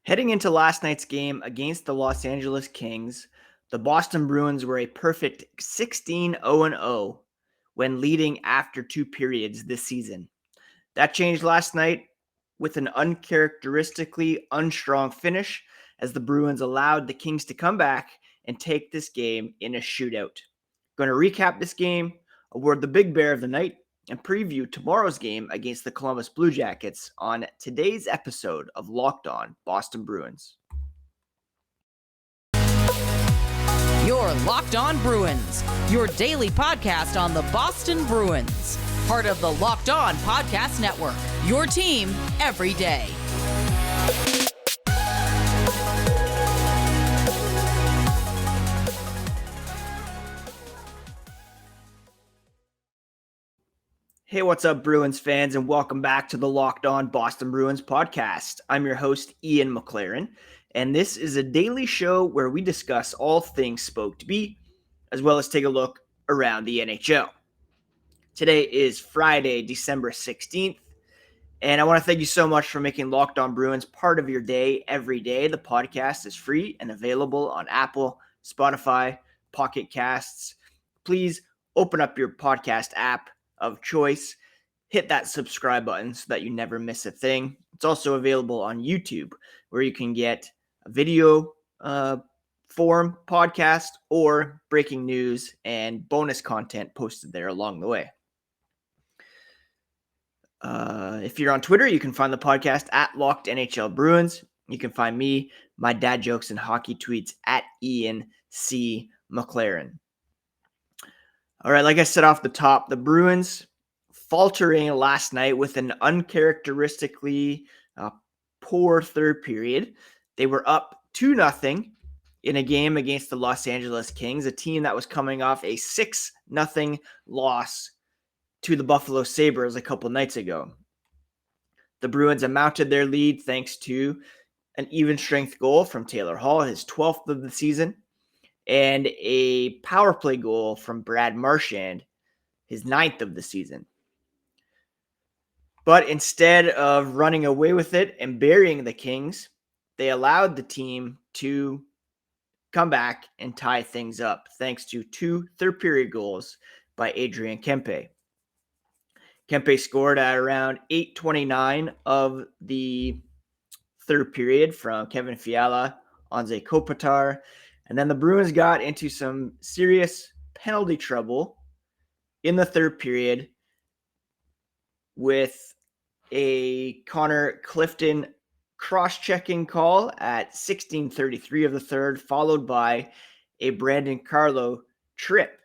Heading into last night's game against the Los Angeles Kings, the Boston Bruins were a perfect 16-0-0 when leading after two periods this season. That changed last night with an uncharacteristically unstrong finish as the Bruins allowed the Kings to come back and take this game in a shootout. Going to recap this game, award the big bear of the night, and preview tomorrow's game against the Columbus Blue Jackets on today's episode of Locked On Boston Bruins. You're Locked On Bruins, your daily podcast on the Boston Bruins. Part of the Locked On Podcast Network, your team every day. Hey, what's up, Bruins fans, and welcome back to the Locked On Boston Bruins podcast. I'm your host, Ian McLaren, and this is a daily show where we discuss all things Spoke to Be, as well as take a look around the NHL. Today is Friday, December 16th, and I want to thank you so much for making Locked On Bruins part of your day every day. The podcast is free and available on Apple, Spotify, Pocket Casts. Please open up your podcast app of choice, hit that subscribe button so that you never miss a thing. It's also available on YouTube, where you can get a video form podcast or breaking news and bonus content posted there along the way. If you're on Twitter, you can find the podcast at Locked NHL Bruins. You can find me, my dad jokes and hockey tweets at Ian C. McLaren. All right, like I said off the top, the Bruins faltering last night with an uncharacteristically poor third period. They were up 2-0 in a game against the Los Angeles Kings, a team that was coming off a 6-0 loss to the Buffalo Sabres a couple nights ago. The Bruins mounted their lead thanks to an even strength goal from Taylor Hall, his 12th of the season, and a power play goal from Brad Marchand, his 9th of the season. But instead of running away with it and burying the Kings, they allowed the team to come back and tie things up thanks to two third-period goals by Adrian Kempe. Kempe scored at around 8:29 of the third period from Kevin Fiala, Anze Kopitar, and then the Bruins got into some serious penalty trouble in the third period with a Connor Clifton cross-checking call at 16:33 of the third, followed by a Brandon Carlo trip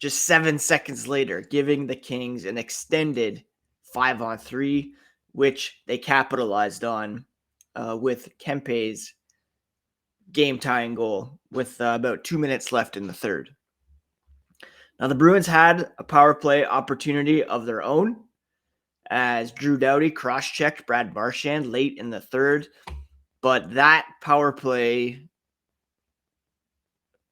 just 7 seconds later, giving the Kings an extended 5-on-3, which they capitalized on with Kempe's game-tying goal with about 2 minutes left in the third. Now, the Bruins had a power play opportunity of their own as Drew Doughty cross-checked Brad Marchand late in the third, but that power play,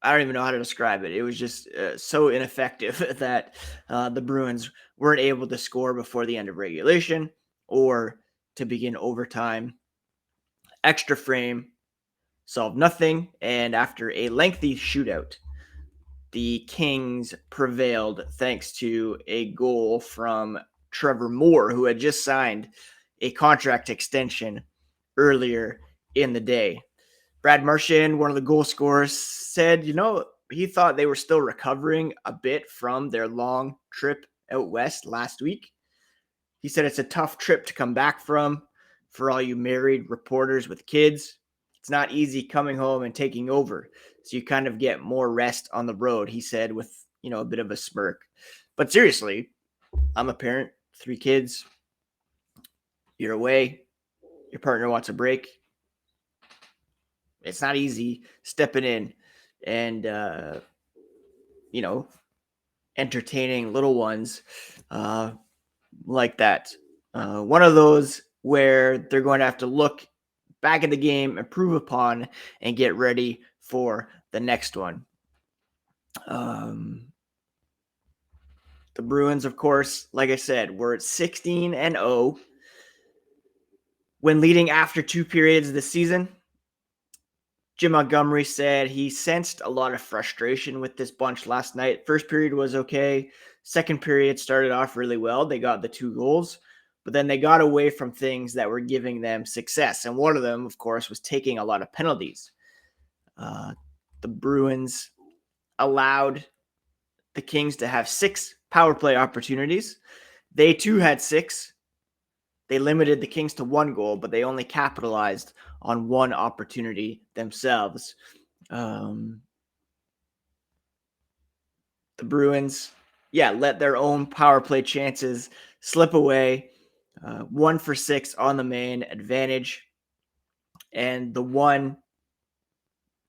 I don't even know how to describe it. It was just so ineffective that the Bruins weren't able to score before the end of regulation or to begin overtime. Extra frame solved nothing, and after a lengthy shootout, the Kings prevailed thanks to a goal from Trevor Moore, who had just signed a contract extension earlier in the day. Brad Marchand, one of the goal scorers, said, he thought they were still recovering a bit from their long trip out west last week. He said it's a tough trip to come back from for all you married reporters with kids. It's not easy coming home and taking over, so you kind of get more rest on the road, he said with, a bit of a smirk. But seriously, I'm a parent, 3 kids. You're away. Your partner wants a break. It's not easy stepping in and, entertaining little ones like that. One of those where they're going to have to look back at the game, improve upon, and get ready for the next one. The Bruins, of course, like I said, were at 16-0. When leading after 2 periods this season, Jim Montgomery said he sensed a lot of frustration with this bunch last night. First period was okay. Second period started off really well. They got the 2 goals, but then they got away from things that were giving them success. And one of them, of course, was taking a lot of penalties. The Bruins allowed the Kings to have 6 power play opportunities. They too had 6. They limited the Kings to 1 goal, but they only capitalized on 1 opportunity themselves. The Bruins, let their own power play chances slip away. 1 for 6 on the main advantage. And the one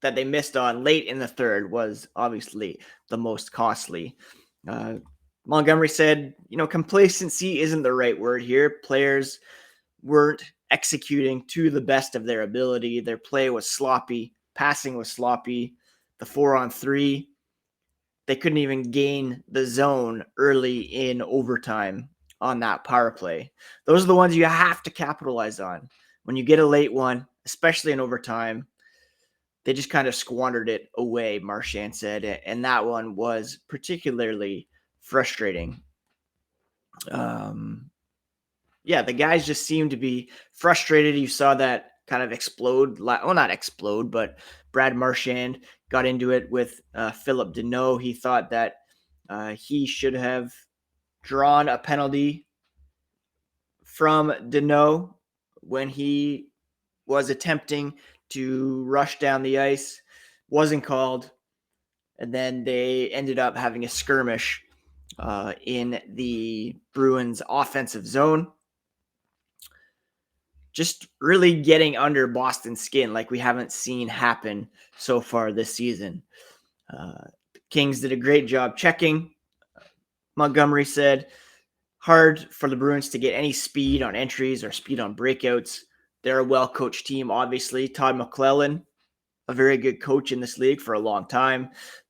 that they missed on late in the third was obviously the most costly. Montgomery said, complacency isn't the right word here. Players weren't executing to the best of their ability. Their play was sloppy. Passing was sloppy. The 4-on-3, they couldn't even gain the zone early in overtime on that power play. Those are the ones you have to capitalize on. When you get a late one, especially in overtime, they just kind of squandered it away, Marchand said, and that one was particularly frustrating. The guys just seemed to be frustrated. You saw that kind of explode. Well, not explode, but Brad Marchand got into it with Philip Deneau. He thought that he should have drawn a penalty from Deneau when he was attempting to rush down the ice. Wasn't called. And then they ended up having a skirmish in the Bruins offensive zone. Just really getting under Boston's skin like we haven't seen happen so far this season. The Kings did a great job checking. Montgomery said, hard for the Bruins to get any speed on entries or speed on breakouts. They're a well-coached team, obviously. Todd McLellan, a very good coach in this league for a long time.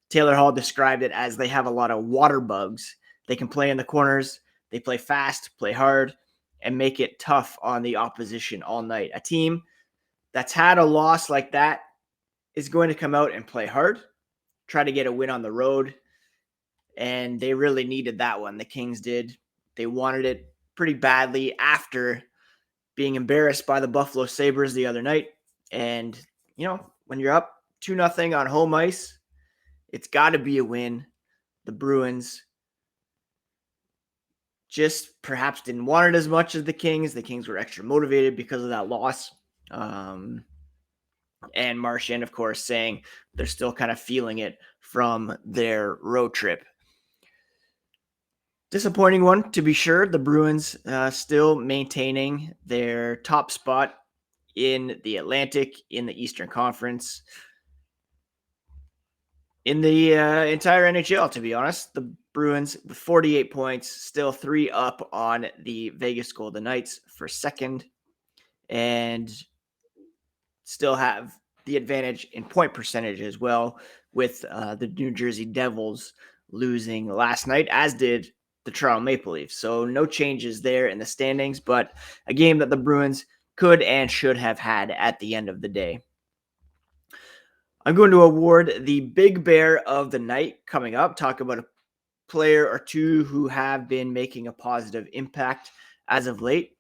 Taylor Hall described it as they have a lot of water bugs. They can play in the corners. They play fast, play hard, and make it tough on the opposition all night. A team that's had a loss like that is going to come out and play hard, try to get a win on the road, and they really needed that one. The Kings did. They wanted it pretty badly after being embarrassed by the Buffalo Sabres the other night. And, when you're up 2-0 on home ice, it's got to be a win. The Bruins just perhaps didn't want it as much as the Kings. The Kings were extra motivated because of that loss. And Marchand, of course, saying they're still kind of feeling it from their road trip. Disappointing one, to be sure. The Bruins still maintaining their top spot in the Atlantic, in the Eastern Conference, in the entire NHL, to be honest. The Bruins with 48 points, still 3 up on the Vegas Golden Knights for second, and still have the advantage in point percentage as well, with the New Jersey Devils losing last night, as did the Toronto Maple Leafs. So no changes there in the standings, but a game that the Bruins could and should have had at the end of the day. I'm going to award the Big Bear of the night coming up, talk about a player or two who have been making a positive impact as of late.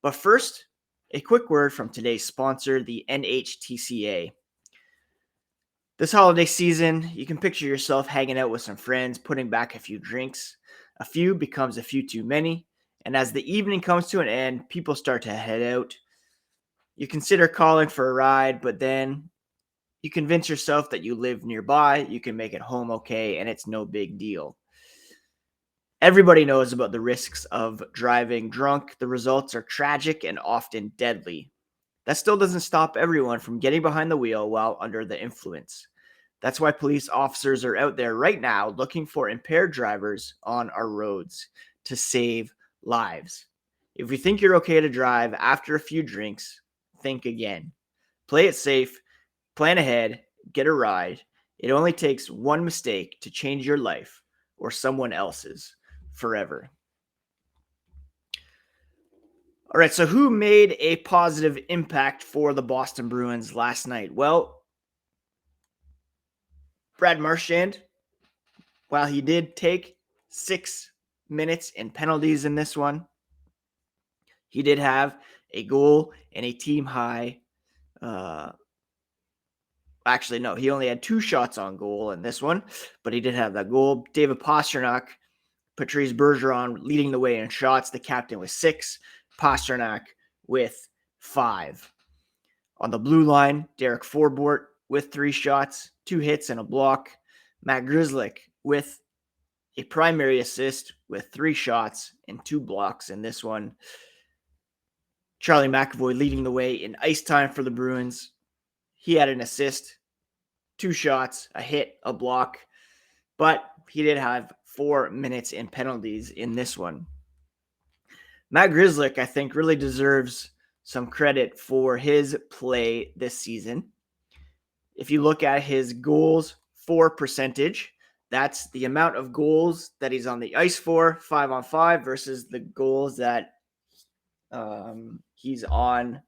But first, a quick word from today's sponsor, the NHTCA. This holiday season, you can picture yourself hanging out with some friends, putting back a few drinks. A few becomes a few too many, and as the evening comes to an end, people start to head out. You consider calling for a ride, but then you convince yourself that you live nearby, you can make it home okay, and it's no big deal. Everybody knows about the risks of driving drunk. The results are tragic and often deadly. That still doesn't stop everyone from getting behind the wheel while under the influence. That's why police officers are out there right now looking for impaired drivers on our roads to save lives. If you think you're okay to drive after a few drinks, think again. Play it safe, plan ahead, get a ride. It only takes one mistake to change your life or someone else's forever. All right, so who made a positive impact for the Boston Bruins last night? Well, Brad Marchand, while he did take 6 minutes in penalties in this one, he did have a goal and a team high. Actually, no, he only had 2 shots on goal in this one, but he did have that goal. David Pastrnak, Patrice Bergeron leading the way in shots. The captain with 6, Pastrnak with 5. On the blue line, Derek Forbort with 3 shots, 2 hits, and a block. Matt Grzelcyk with a primary assist with 3 shots and 2 blocks in this one. Charlie McAvoy leading the way in ice time for the Bruins. He had an assist, 2 shots, a hit, a block, but he did have 4 minutes in penalties in this one. Matt Grzelcyk, I think, really deserves some credit for his play this season. If you look at his goals for percentage, that's the amount of goals that he's on the ice for 5-on-5 versus the goals that he's on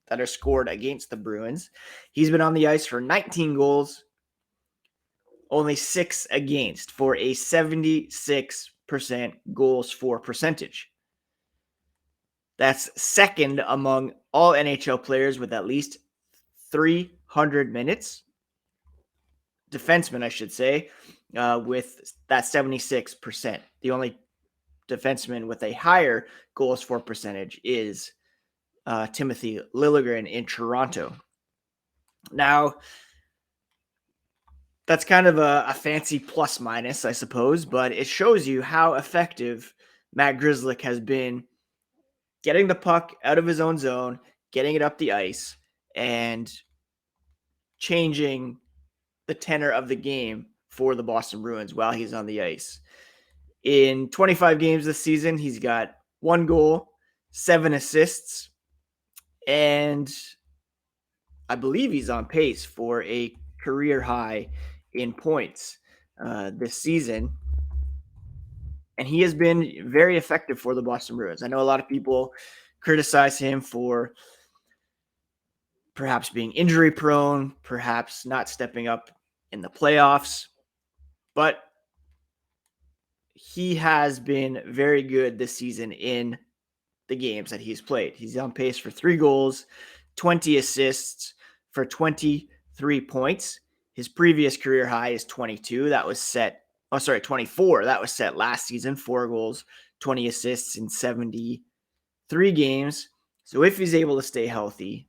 that are scored against the Bruins. He's been on the ice for 19 goals, only 6 against, for a 76% goals for percentage. That's second among all NHL players with at least 300 minutes. Defensemen, I should say, with that 76%. The only defenseman with a higher goals for percentage is Timothy Liljegren in Toronto. Now, that's kind of a fancy plus minus, I suppose, but it shows you how effective Matt Grzelcyk has been getting the puck out of his own zone, getting it up the ice, and changing the tenor of the game for the Boston Bruins while he's on the ice. In 25 games this season, he's got 1 goal, 7 assists, and I believe he's on pace for a career high in points this season. And he has been very effective for the Boston Bruins. I know a lot of people criticize him for perhaps being injury prone, perhaps not stepping up in the playoffs, but he has been very good this season in the games that he's played. He's on pace for 3 goals, 20 assists for 23 points. His previous career high is 22. That was set, 24. That was set last season, 4 goals, 20 assists in 73 games. So if he's able to stay healthy,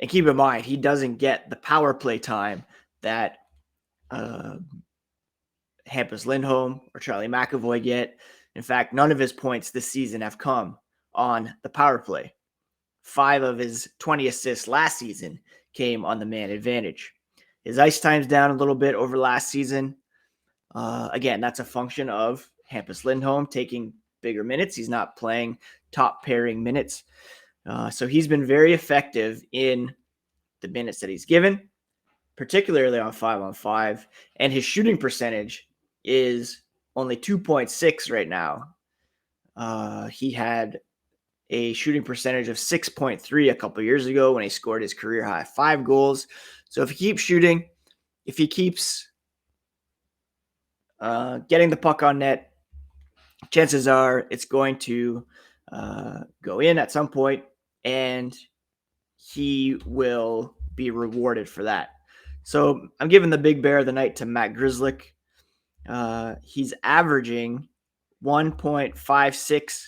and keep in mind, he doesn't get the power play time that Hampus Lindholm or Charlie McAvoy get. In fact, none of his points this season have come on the power play. 5 of his 20 assists last season came on the man advantage. His ice time's down a little bit over last season. Again, that's a function of Hampus Lindholm taking bigger minutes. He's not playing top pairing minutes. So he's been very effective in the minutes that he's given, particularly on 5-on-5. And his shooting percentage is only 2.6 right now. He had a shooting percentage of 6.3 a couple years ago when he scored his career high 5 goals. So if he keeps shooting, if he keeps getting the puck on net, chances are it's going to go in at some point, and he will be rewarded for that. So I'm giving the big bear of the night to Matt Grzelcyk. He's averaging 1.56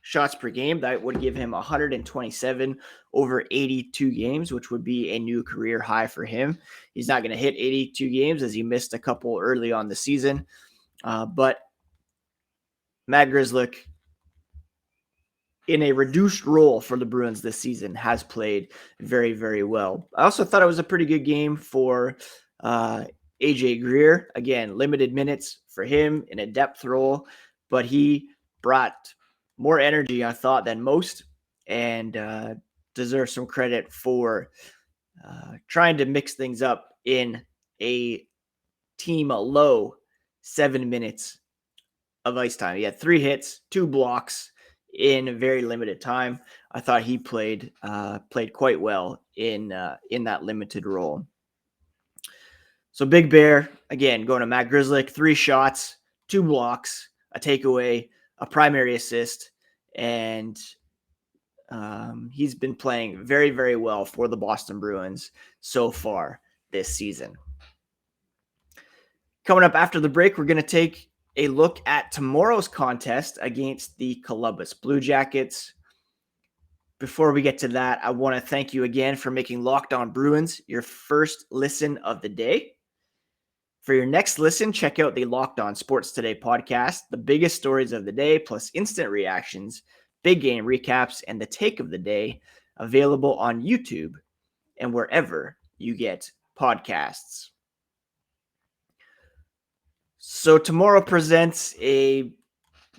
shots per game. That would give him 127 over 82 games, which would be a new career high for him. He's not going to hit 82 games as he missed a couple early on the season. But Matt Grzelcyk, in a reduced role for the Bruins this season, has played very, very well. I also thought it was a pretty good game for AJ Greer. Again, limited minutes for him in a depth role, but he brought more energy, I thought, than most, and deserves some credit for trying to mix things up in a team low 7 minutes of ice time. He had 3 hits, 2 blocks in very limited time. I thought he played quite well in that limited role. So Big Bear, again, going to Matt Grzelcyk, 3 shots, 2 blocks, a takeaway, a primary assist, and he's been playing very, very well for the Boston Bruins so far this season. Coming up after the break, we're going to take a look at tomorrow's contest against the Columbus Blue Jackets. Before we get to that, I want to thank you again for making Locked On Bruins your first listen of the day. For your next listen, check out the Locked On Sports Today podcast, the biggest stories of the day, plus instant reactions, big game recaps, and the take of the day, available on YouTube and wherever you get podcasts. So tomorrow presents a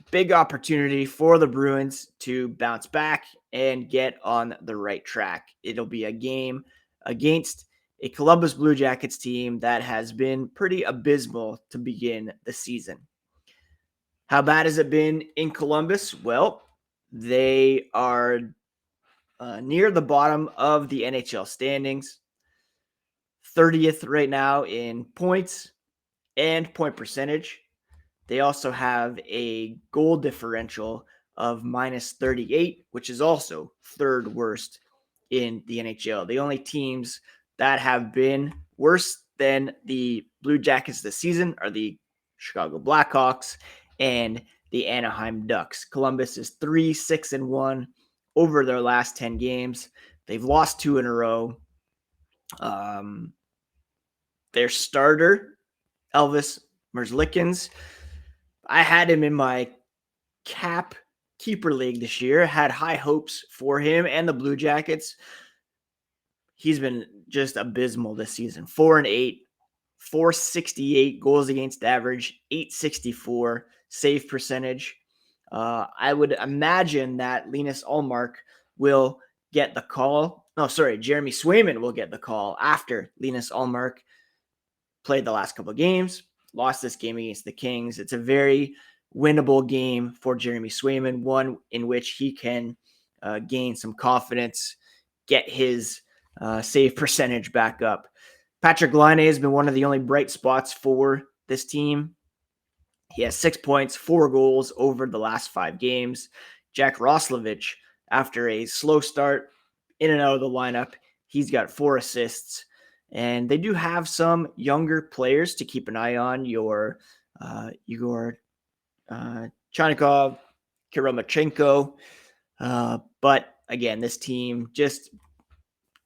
big opportunity for the Bruins to bounce back and get on the right track. It'll be a game against a Columbus Blue Jackets team that has been pretty abysmal to begin the season. How bad has it been in Columbus? Well, they are near the bottom of the NHL standings, 30th right now in points and point percentage. They also have a goal differential of minus 38, which is also third worst in the NHL. The only teams that have been worse than the Blue Jackets this season are the Chicago Blackhawks and the Anaheim Ducks. Columbus is 3-6-1 over their last 10 games. They've lost 2 in a row. Their starter, Elvis Merzlikins, I had him in my cap keeper league this year, had high hopes for him and the Blue Jackets. He's been just abysmal this season. 4-8, 468 goals against average, 864 save percentage. I would imagine that Linus Ullmark will get the call. No, sorry, Jeremy Swayman will get the call after Linus Ullmark played the last couple of games, lost this game against the Kings. It's a very winnable game for Jeremy Swayman, one in which he can gain some confidence, get his save percentage back up. Patrick Laine has been one of the only bright spots for this team. He has 6 points, 4 goals over the last 5 games. Jack Roslovic, after a slow start in and out of the lineup, he's got 4 assists. And they do have some younger players to keep an eye on. Your Chanikov, Kiromachenko. But again, this team just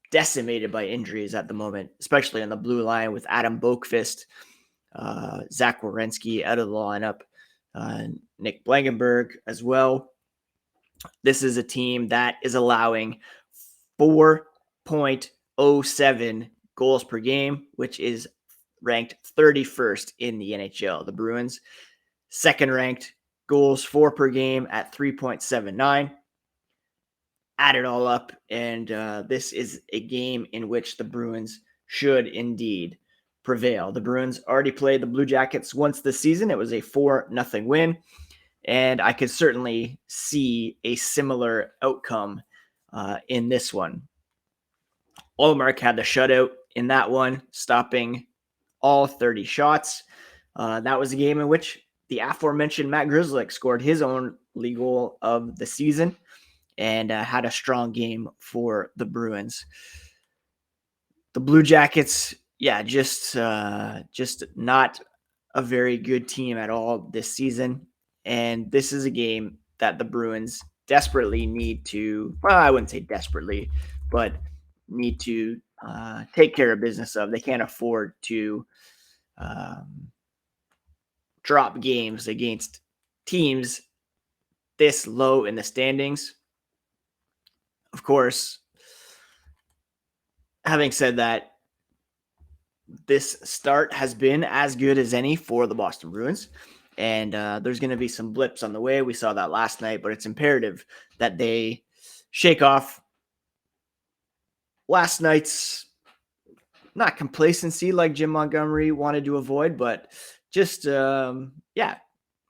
decimated by injuries at the moment, especially on the blue line with Adam Boqvist, Zach Werenski out of the lineup, Nick Blankenberg as well. This is a team that is allowing 4.07 goals per game, which is ranked 31st in the NHL. The Bruins, second ranked goals for per game at 3.79. Add it all up, and this is a game in which the Bruins should indeed prevail. The Bruins already played the Blue Jackets once this season. It was a 4-0 win, and I could certainly see a similar outcome in this one. Ullmark had the shutout in that one, stopping all 30 shots. That was a game in which the aforementioned Matt Grzelcyk scored his only goal of the season and had a strong game for the Bruins. The Blue Jackets, just not a very good team at all this season. And this is a game that the Bruins desperately need to, well, I wouldn't say desperately, but need to take care of business of. They can't afford to drop games against teams this low in the standings. Of course, having said that, this start has been as good as any for the Boston Bruins, and there's going to be some blips on the way. We saw that last night, but it's imperative that they shake off last night's, not complacency like Jim Montgomery wanted to avoid, but just,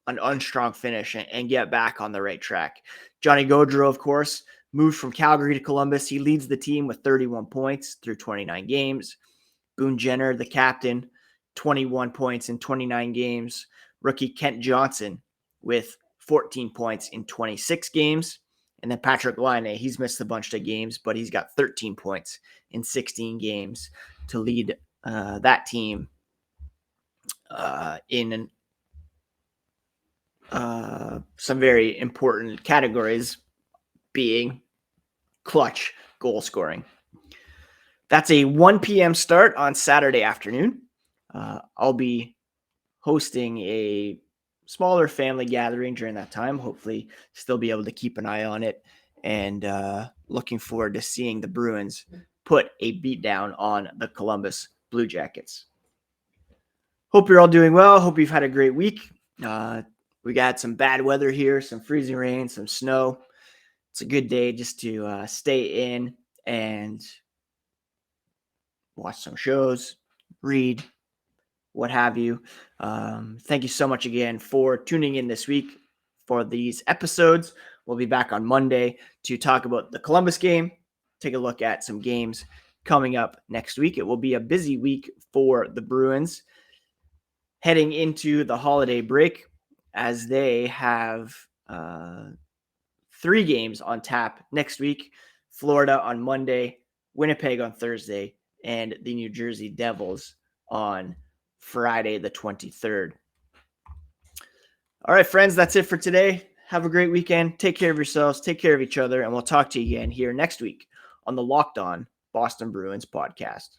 an unstrong finish and get back on the right track. Johnny Gaudreau, of course, moved from Calgary to Columbus. He leads the team with 31 points through 29 games. Boone Jenner, the captain, 21 points in 29 games. Rookie Kent Johnson with 14 points in 26 games. And then Patrick Laine, he's missed a bunch of games, but he's got 13 points in 16 games to lead that team in some very important categories, being clutch goal scoring. That's a 1 p.m. start on Saturday afternoon. I'll be hosting a smaller family gathering during that time. Hopefully still be able to keep an eye on it, and looking forward to seeing the Bruins put a beat down on the Columbus Blue Jackets. Hope you're all doing well. Hope you've had a great week. We got some bad weather here, some freezing rain, some snow. It's a good day just to stay in and watch some shows, read, what have you. Thank you so much again for tuning in this week for these episodes. We'll be back on Monday to talk about the Columbus game, take a look at some games coming up next week. It will be a busy week for the Bruins heading into the holiday break, as they have 3 games on tap next week. Florida on Monday, Winnipeg on Thursday, and the New Jersey Devils on Friday the 23rd. All right, friends, that's it for today. Have a great weekend. Take care of yourselves. Take care of each other. And we'll talk to you again here next week on the Locked On Boston Bruins podcast.